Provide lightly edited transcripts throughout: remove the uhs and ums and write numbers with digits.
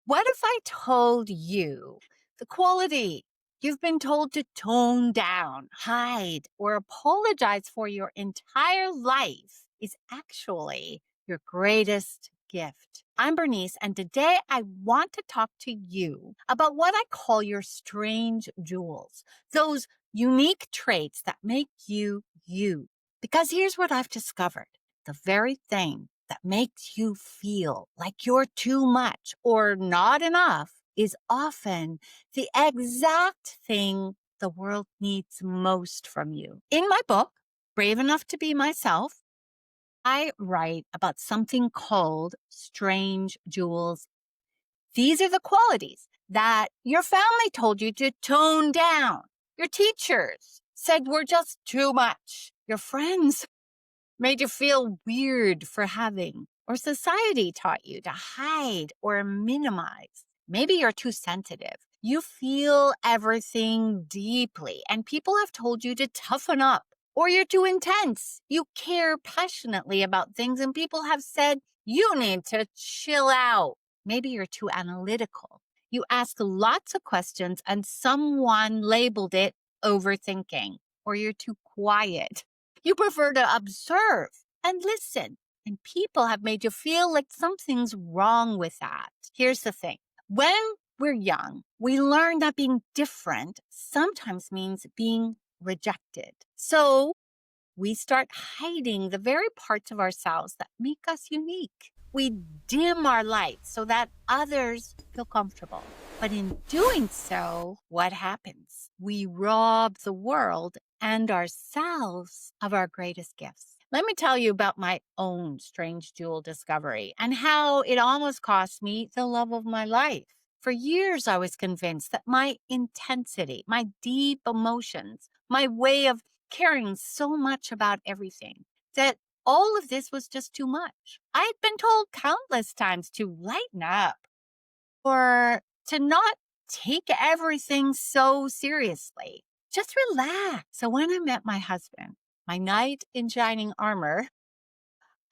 What if I told you the quality you've been told to tone down, hide, or apologize for your entire life is actually your greatest gift? I'm Bernice, and today I want to talk to you about what I call your strange jewels, those unique traits that make you you. Because here's what I've discovered: the very thing that makes you feel like you're too much or not enough is often the exact thing the world needs most from you. In my book, Brave Enough to Be Myself, I write about something called strange jewels. These are the qualities that your family told you to tone down. Your teachers said were just too much. Your friends made you feel weird for having, or society taught you to hide or minimize. Maybe you're too sensitive. You feel everything deeply, and people have told you to toughen up. Or you're too intense. You care passionately about things, and people have said you need to chill out. Maybe you're too analytical. You ask lots of questions, and someone labeled it overthinking. Or you're too quiet. You prefer to observe and listen, and people have made you feel like something's wrong with that. Here's the thing: when we're young, we learn that being different sometimes means being rejected. So we start hiding the very parts of ourselves that make us unique. We dim our lights so that others feel comfortable. But in doing so, what happens? We rob the world and ourselves of our greatest gifts. Let me tell you about my own strange jewel discovery and how it almost cost me the love of my life. For years, I was convinced that my intensity, my deep emotions, my way of caring so much about everything, that all of this was just too much. I'd been told countless times to lighten up or to not take everything so seriously. Just relax. So when I met my husband, my knight in shining armor,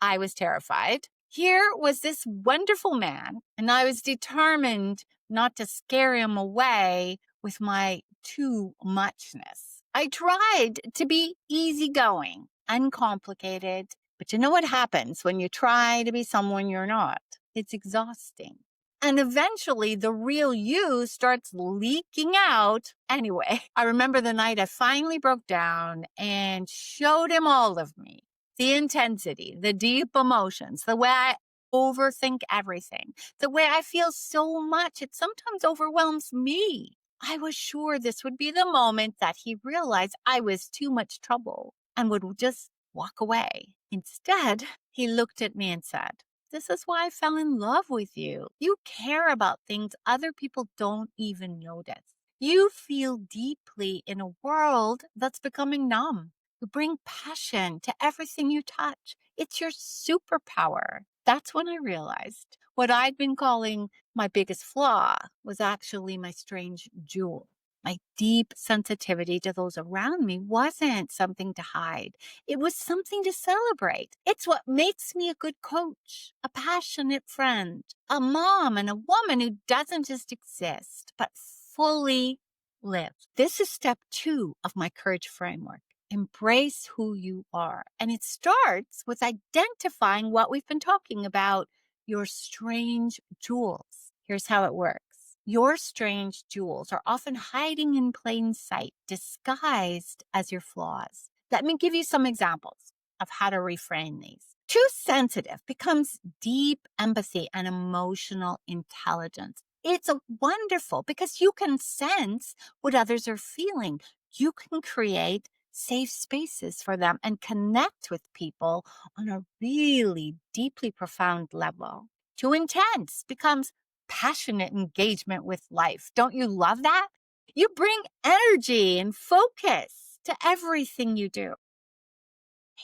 I was terrified. Here was this wonderful man, and I was determined not to scare him away with my too muchness. I tried to be easygoing, uncomplicated, but you know what happens when you try to be someone you're not? It's exhausting. And eventually, the real you starts leaking out. Anyway, I remember the night I finally broke down and showed him all of me: the intensity, the deep emotions, the way I overthink everything, the way I feel so much it sometimes overwhelms me. I was sure this would be the moment that he realized I was too much trouble and would just walk away. Instead, he looked at me and said, "This is why I fell in love with you. You care about things other people don't even notice. You feel deeply in a world that's becoming numb. You bring passion to everything you touch. It's your superpower." That's when I realized what I'd been calling my biggest flaw was actually my strange jewel. My deep sensitivity to those around me wasn't something to hide. It was something to celebrate. It's what makes me a good coach, a passionate friend, a mom, and a woman who doesn't just exist, but fully live. This is step 2 of my courage framework. Embrace who you are. And it starts with identifying what we've been talking about: your strange jewels. Here's how it works. Your strange jewels are often hiding in plain sight, disguised as your flaws. Let me give you some examples of how to reframe these. Too sensitive becomes deep empathy and emotional intelligence. It's a wonderful because you can sense what others are feeling. You can create safe spaces for them and connect with people on a really deeply profound level. Too intense becomes passionate engagement with life. Don't you love that? You bring energy and focus to everything you do.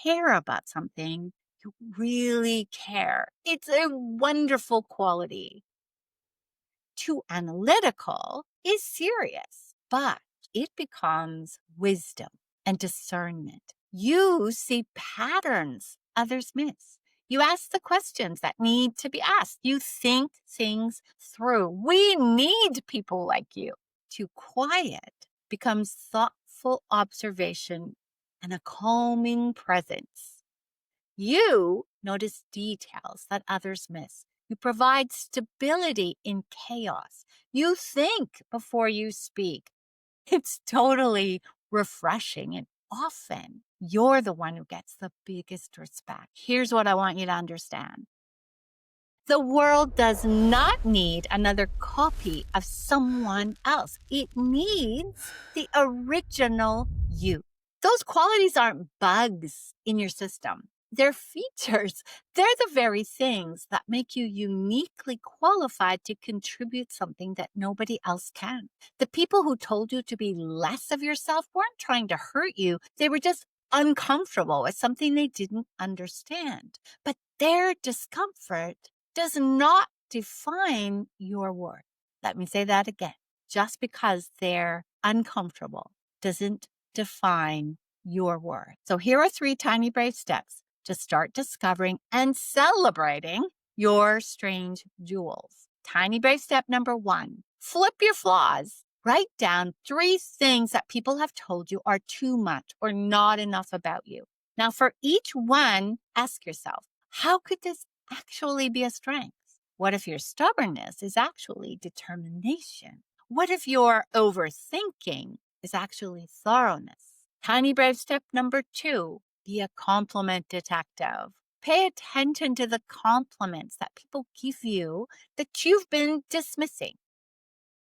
Care about something, you really care. It's a wonderful quality. Too analytical is serious, but it becomes wisdom and discernment. You see patterns others miss. You ask the questions that need to be asked. You think things through. We need people like you. Too quiet becomes thoughtful observation and a calming presence. You notice details that others miss. You provide stability in chaos. You think before you speak. It's totally refreshing. And often you're the one who gets the biggest respect. Here's what I want you to understand. The world does not need another copy of someone else. It needs the original you. Those qualities aren't bugs in your system. They're features. They're the very things that make you uniquely qualified to contribute something that nobody else can. The people who told you to be less of yourself weren't trying to hurt you. They were just uncomfortable with something they didn't understand. But their discomfort does not define your worth. Let me say that again. Just because they're uncomfortable doesn't define your worth. So here are 3 tiny brave steps to start discovering and celebrating your strange jewels. Tiny brave step number 1, flip your flaws. Write down 3 things that people have told you are too much or not enough about you. Now, for each one, ask yourself, how could this actually be a strength? What if your stubbornness is actually determination? What if your overthinking is actually thoroughness? Tiny brave step number 2, be a compliment detective. Pay attention to the compliments that people give you that you've been dismissing.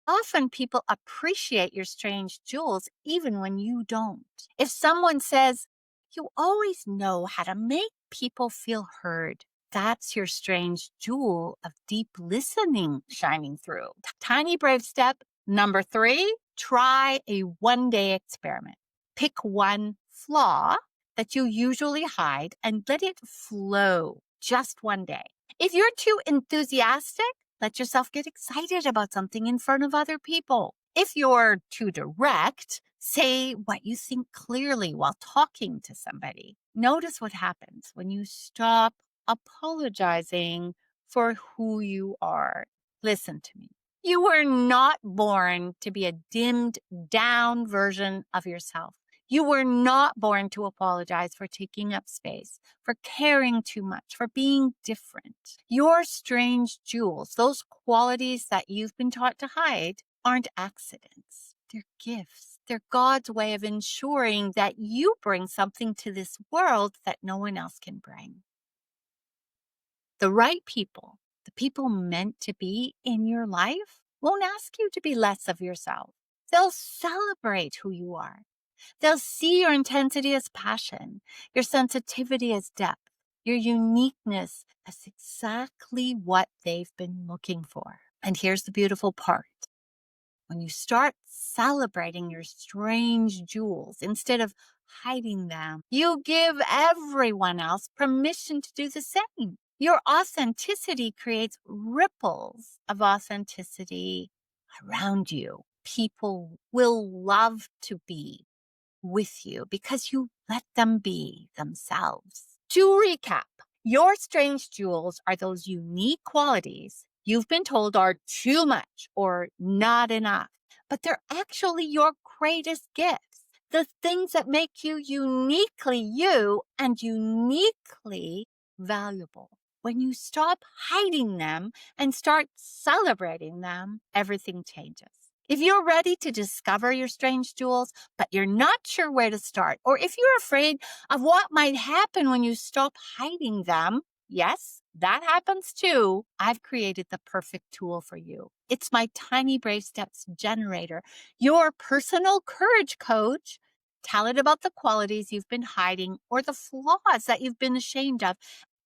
Often people appreciate your strange jewels even when you don't. If someone says, you always know how to make people feel heard, that's your strange jewel of deep listening shining through. Tiny brave step number 3, try a one-day experiment. Pick one flaw that you usually hide and let it flow just one day. If you're too enthusiastic, let yourself get excited about something in front of other people. If you're too direct, say what you think clearly while talking to somebody. Notice what happens when you stop apologizing for who you are. Listen to me. You were not born to be a dimmed down version of yourself. You were not born to apologize for taking up space, for caring too much, for being different. Your strange jewels, those qualities that you've been taught to hide, aren't accidents. They're gifts. They're God's way of ensuring that you bring something to this world that no one else can bring. The right people, the people meant to be in your life, won't ask you to be less of yourself. They'll celebrate who you are. They'll see your intensity as passion, your sensitivity as depth, your uniqueness as exactly what they've been looking for. And here's the beautiful part. When you start celebrating your strange jewels instead of hiding them, you give everyone else permission to do the same. Your authenticity creates ripples of authenticity around you. People will love to be with you because you let them be themselves. To recap, your strange jewels are those unique qualities you've been told are too much or not enough, but they're actually your greatest gifts. The things that make you uniquely you and uniquely valuable. When you stop hiding them and start celebrating them, everything changes. If you're ready to discover your strange jewels, but you're not sure where to start, or if you're afraid of what might happen when you stop hiding them, yes, that happens too. I've created the perfect tool for you. It's my Tiny Brave Steps generator, your personal courage coach. Tell it about the qualities you've been hiding or the flaws that you've been ashamed of.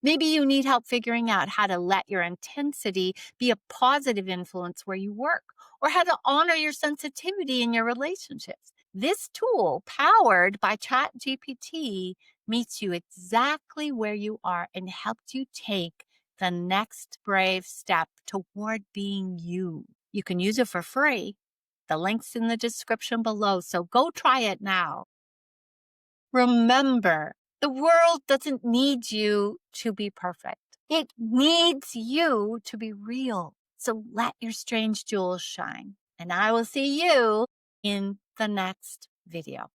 Maybe you need help figuring out how to let your intensity be a positive influence where you work, or how to honor your sensitivity in your relationships. This tool, powered by ChatGPT, meets you exactly where you are and helps you take the next brave step toward being you. You can use it for free. The link's in the description below, so go try it now. Remember, The world doesn't need you to be perfect. It needs you to be real. So let your strange jewels shine. And I will see you in the next video.